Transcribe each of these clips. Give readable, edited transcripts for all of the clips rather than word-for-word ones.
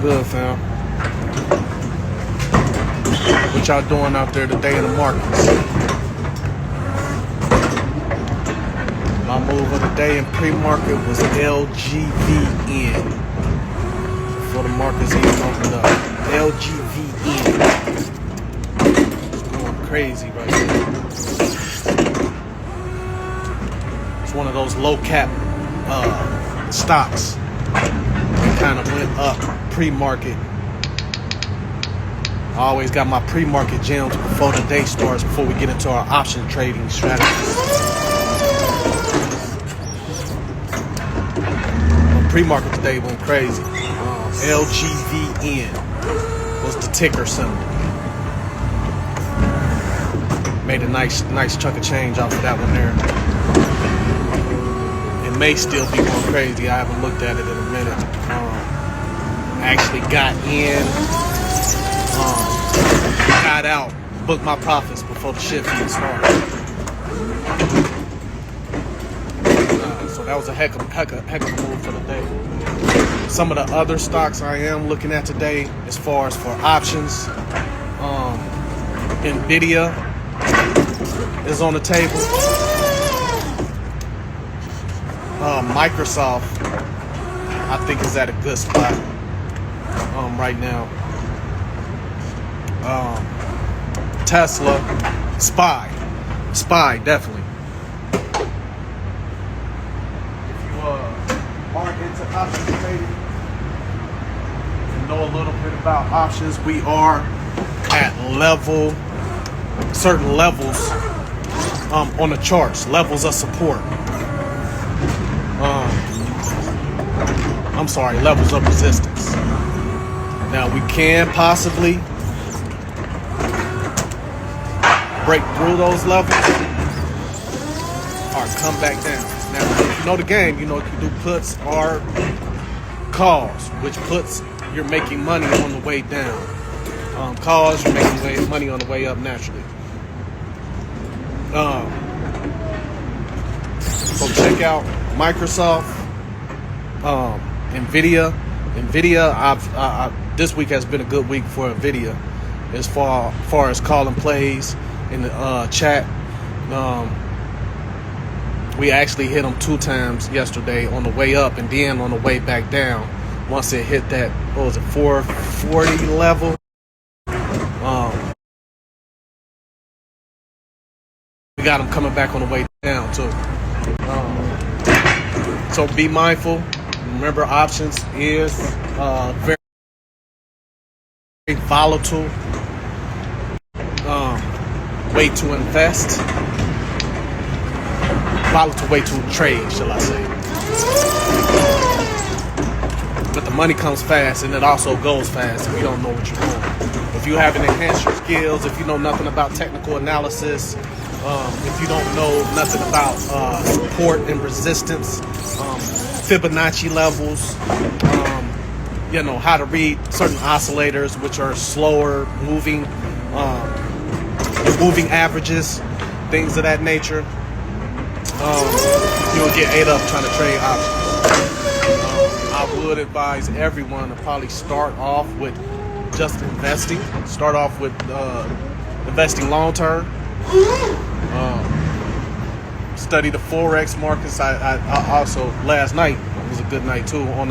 Good, fam. What y'all doing out there today in the markets? My move of the day in pre-market was LGVN. Before the markets even opened up. LGVN. It's going crazy right now. It's one of those low cap stocks. It kind of went up pre-market. I always got my pre-market gems before the day starts, before we get into our option trading strategies. Pre-market today went crazy. LGVN was the ticker symbol. Made a nice chunk of change off of that one there. It may still be going crazy. I haven't looked at it in a minute. Actually got in, got out, booked my profits before the shift even started. So that was a heck of a move for the day. Some of the other stocks I am looking at today, as far as for options, Nvidia is on the table. Microsoft, I think, is at a good spot right now. Tesla, SPY definitely. If you are into options trading and know a little bit about options, we are at certain levels on the charts, levels of support. Levels of resistance. Now we can possibly break through those levels or come back down. Now, if you know the game, you know you can do puts or calls. Which puts, you're making money on the way down. Calls, you're making money on the way up naturally. So check out Microsoft, Nvidia. This week has been a good week for Nvidia as far as calling plays in the chat. We actually hit them 2 times yesterday on the way up and then on the way back down. Once it hit that, 440 level. We got them coming back on the way down too. So be mindful. Remember, options is very volatile way to invest. Volatile way to trade, shall I say. But the money comes fast and it also goes fast if you don't know what you're doing. If you haven't enhanced your skills, if you know nothing about technical analysis, if you don't know nothing about support and resistance, Fibonacci levels, how to read certain oscillators, which are slower moving averages, things of that nature, you'll get ate up trying to trade options. I would advise everyone to probably start off with just investing. Start off with investing long term. Study the Forex markets. I also, last night was a good night too, on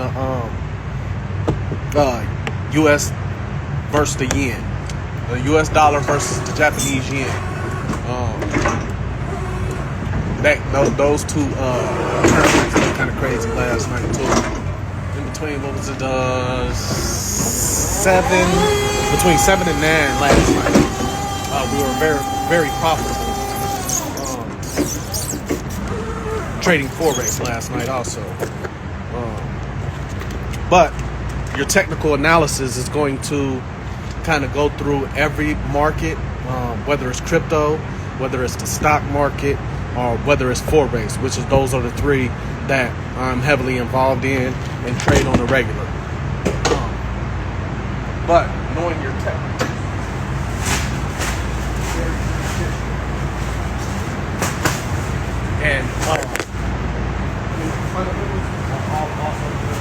the U.S. versus the yen, the U.S. dollar versus the Japanese yen. Those two currencies were kind of crazy last night too. In between, what was it, between 7 and 9 last night. We were very, very profitable trading Forex last night also. But your technical analysis is going to kind of go through every market, whether it's crypto, whether it's the stock market, or whether it's Forex, which is those are the 3 that I'm heavily involved in and trade on the regular. But knowing your technical, and fundamentals are all also good.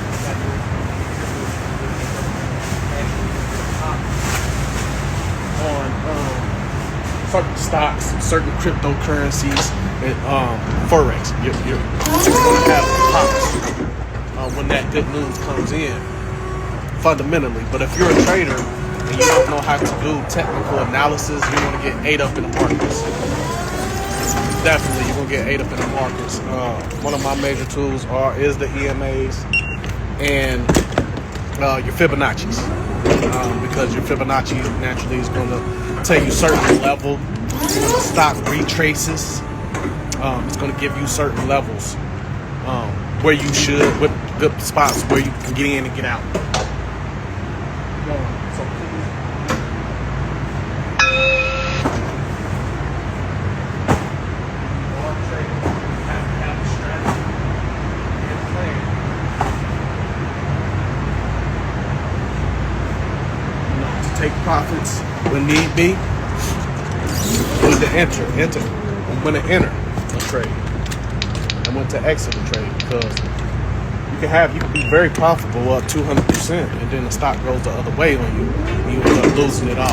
certain stocks, certain cryptocurrencies, and forex. You're going to have pops when that good news comes in, fundamentally. But if you're a trader and you don't know how to do technical analysis, you're going to get ate up in the markets. Definitely, you're going to get ate up in the markets. One of my major tools is the EMAs and your Fibonacci's, because your Fibonacci naturally is going to tell you certain level when the stock retraces. It's going to give you certain levels where you should, with good spots where you can get in and get out. Take profits when need be. When to enter. When to enter a trade, and when to exit a trade, because you can be very profitable up 200%, and then the stock goes the other way on you, and you end up losing it all.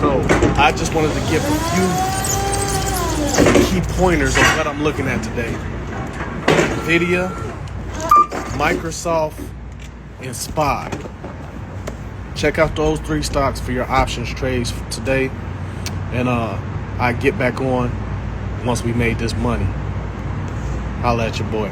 So I just wanted to give a few key pointers on what I'm looking at today. Nvidia, Microsoft, and SPY. Check out those 3 stocks for your options trades for today, and I get back on once we made this money. Holla at your boy.